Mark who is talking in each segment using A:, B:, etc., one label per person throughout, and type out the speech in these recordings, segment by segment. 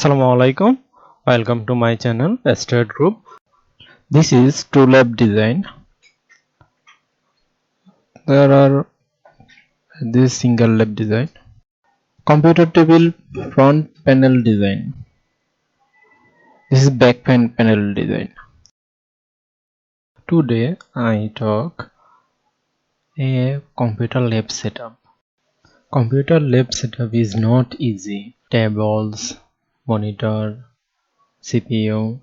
A: Assalamu alaikum. Welcome to my channel Estate Group. This is TrueLab design. There are this single lab design. Computer table front panel design. This is back panel design. Today I talk a computer lab setup. Computer lab setup is not easy. Tables, monitor, CPU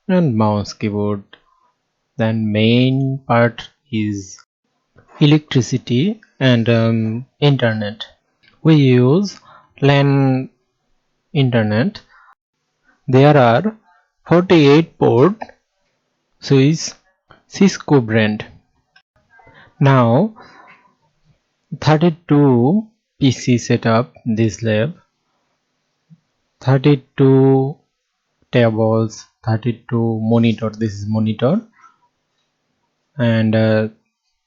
A: and mouse keyboard. Then main part is electricity and internet. We use LAN internet. There are 48 port switch Cisco brand. Now 32 PC setup this lab, 32 tables, 32 monitor, this is monitor, and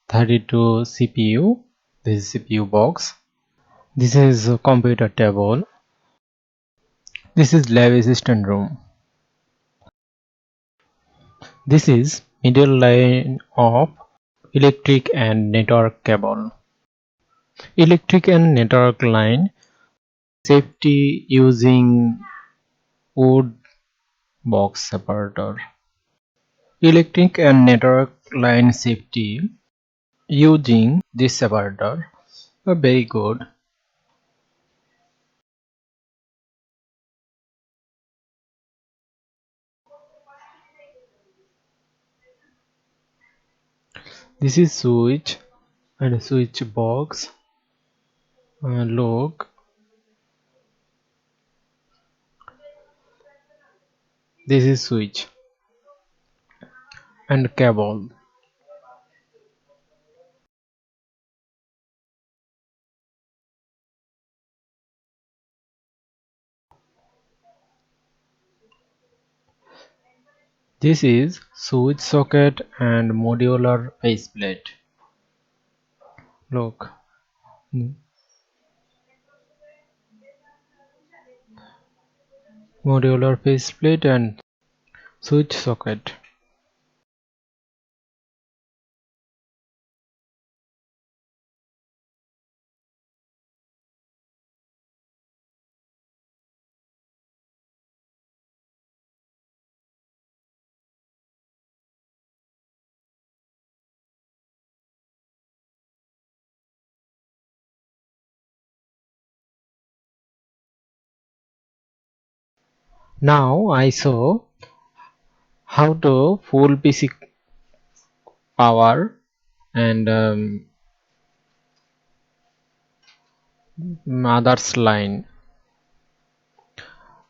A: 32 CPU, this is CPU box. This is a computer table. This is lab assistant room. This is middle line of electric and network cable. Electric and network line safety using wood box separator. Electric and network line safety using this separator are very good. This is switch and switch box. Look, this is switch and cable. This is switch socket and modular faceplate. Look, modular faceplate and switch socket. Now I show how to full PC power and others line.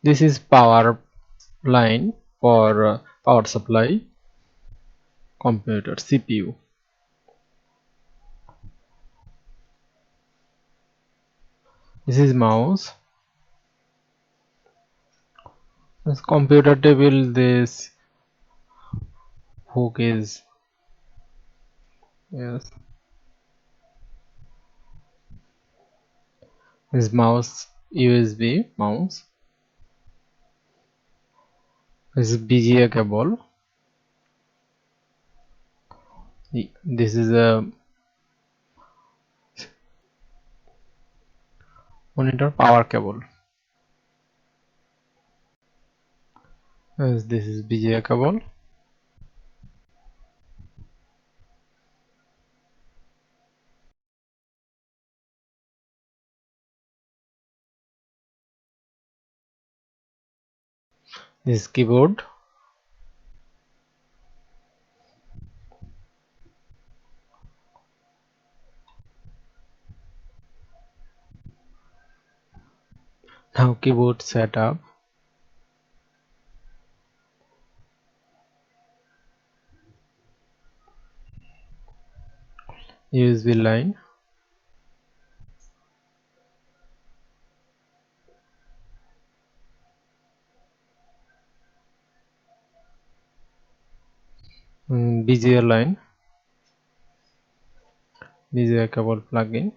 A: This is power line for power supply computer CPU. This is mouse. This computer table, this hook is, yes, this mouse USB mouse. This is BGA cable. This is a monitor power cable. Yes, this is BGA cable. This is keyboard. Now keyboard setup. USB line. BGA line. BGA cable plug-in.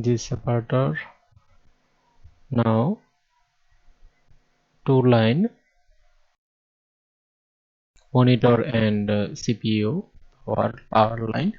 A: this separator. Now two line monitor and CPU power line.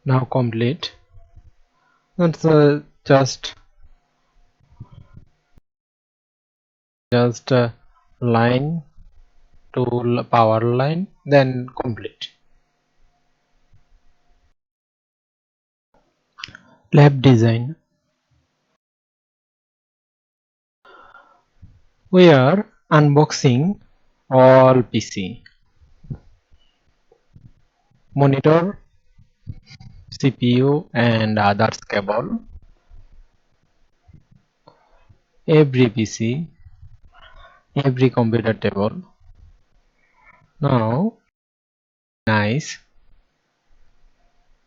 A: Now complete. That's just line to power line, then complete. Lab design. We are unboxing all PC, monitor, CPU and others cable. Every PC, every computer table. Now nice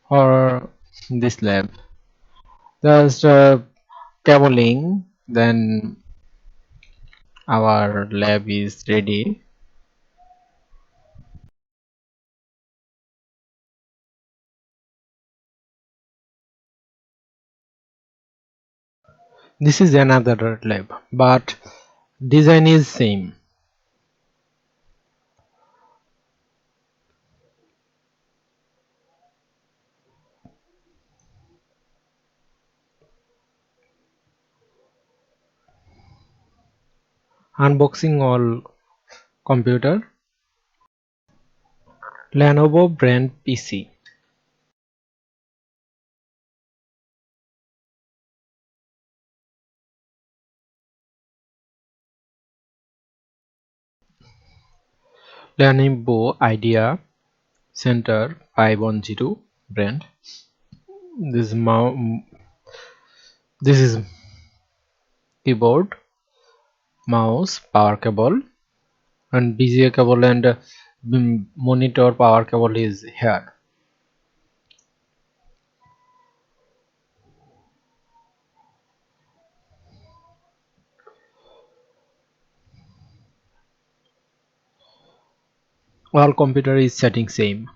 A: for this lab. Just cabling, then our lab is ready. This is another lab, but design is same. Unboxing all computer. Lenovo brand PC. Lenovo Idea Center 510 brand. This this is keyboard, mouse, power cable, and BGA cable and monitor power cable is here. All computer is setting same.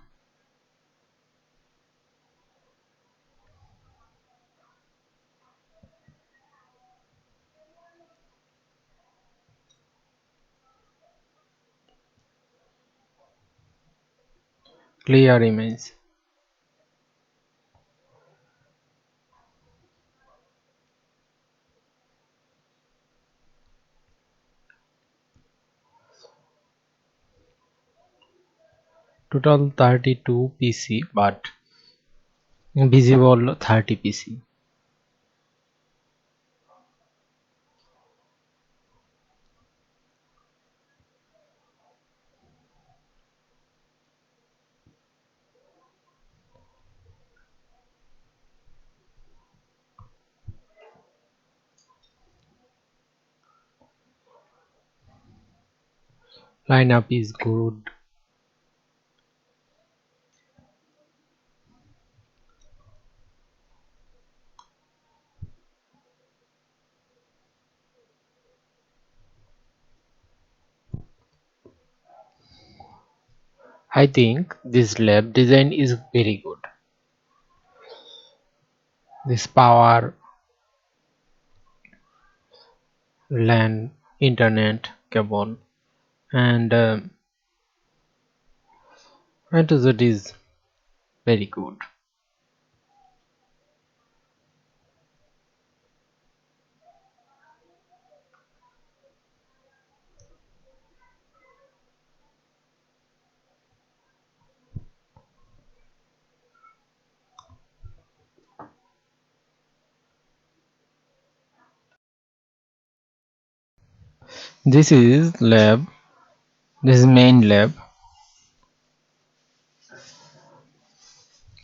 A: Clear image. Total 32 PC, but visible 30 PC. Lineup is good. I think this lab design is very good. This power, LAN, internet cable, and that is very good. This is lab. This is main lab.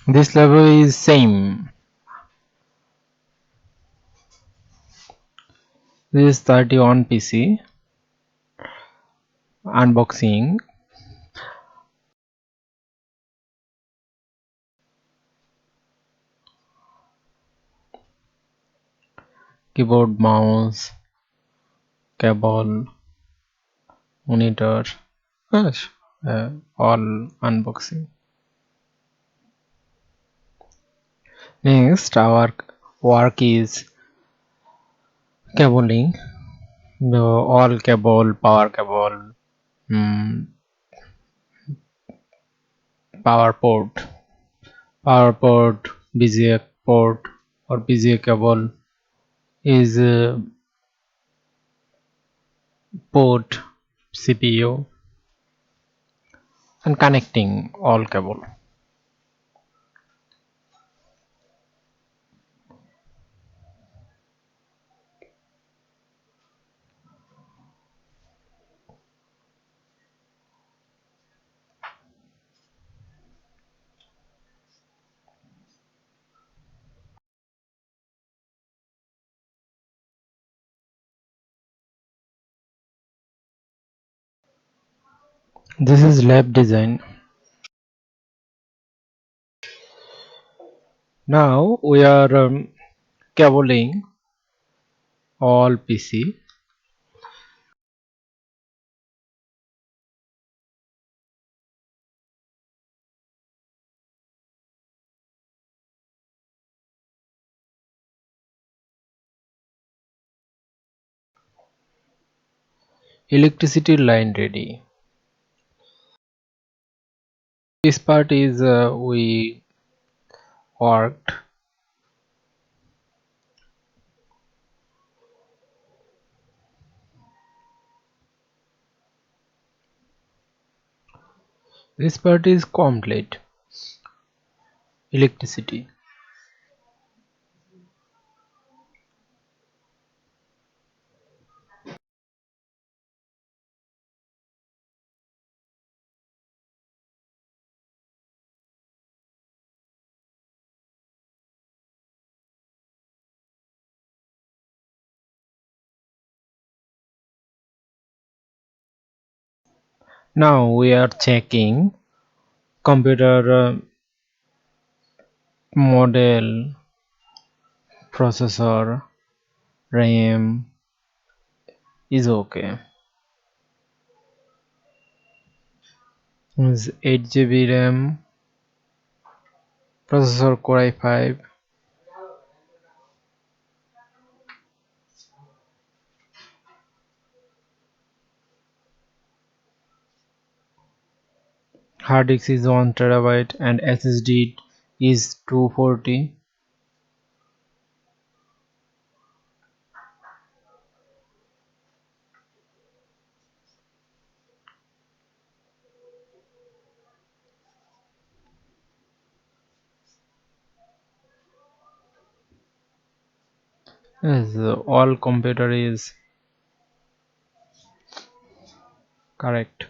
A: This level is same. This is 31 PC. Unboxing. Keyboard, mouse, cable, monitor. Gosh, all unboxing. Next, our work is cabling. The all cable, mm, power port, BGA port or BGA cable is port CPU and connecting all cable. This is lab design. Now we are cabling all PC. Electricity line ready. This part is we worked. This part is complete. Electricity. Now we are checking computer model, processor, RAM is okay. Is 8 GB RAM, processor Core i5, hard disk is 1 TB and SSD is 240. Yes, all computer is correct.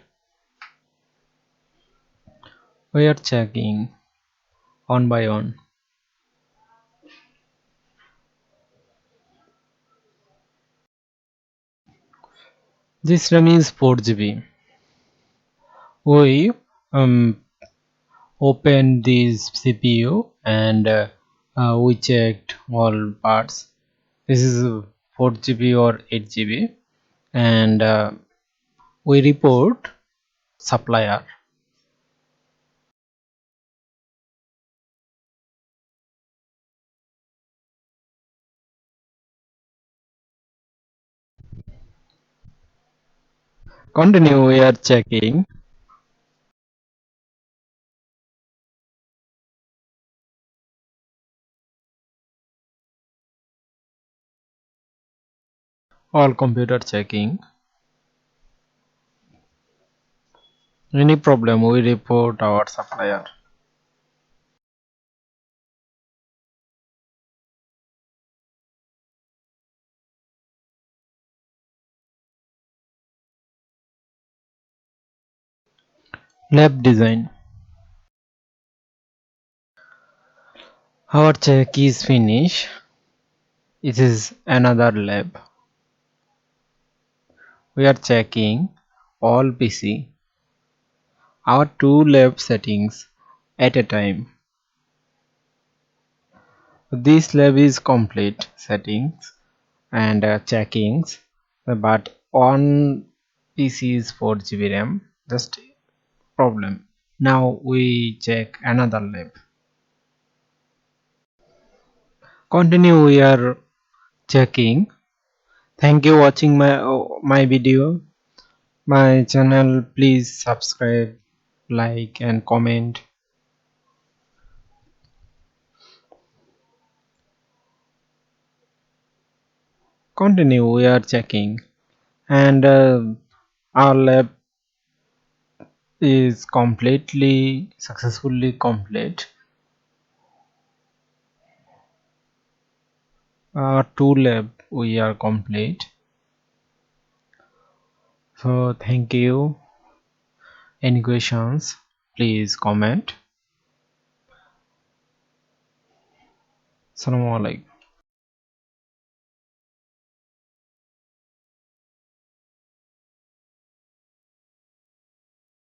A: We are checking one by one. This RAM is 4 GB. We opened this CPU and we checked all parts. This is 4 GB or 8 GB, and we report supplier. Continue, we are checking. All computer checking. Any problem, we report our supplier. Lab design. Our check is finished. It is another lab. We are checking all PC. Our two lab settings at a time. This lab is complete settings and checkings, but on PC is 4 GB RAM. Just problem. Now we check another lab. Continue. We are checking. Thank you watching my video. My channel. Please subscribe, like and comment. Continue. We are checking, and our lab is completely successfully complete. Two lab we are complete. So thank you. Any questions, please comment. Assalamu alaikum.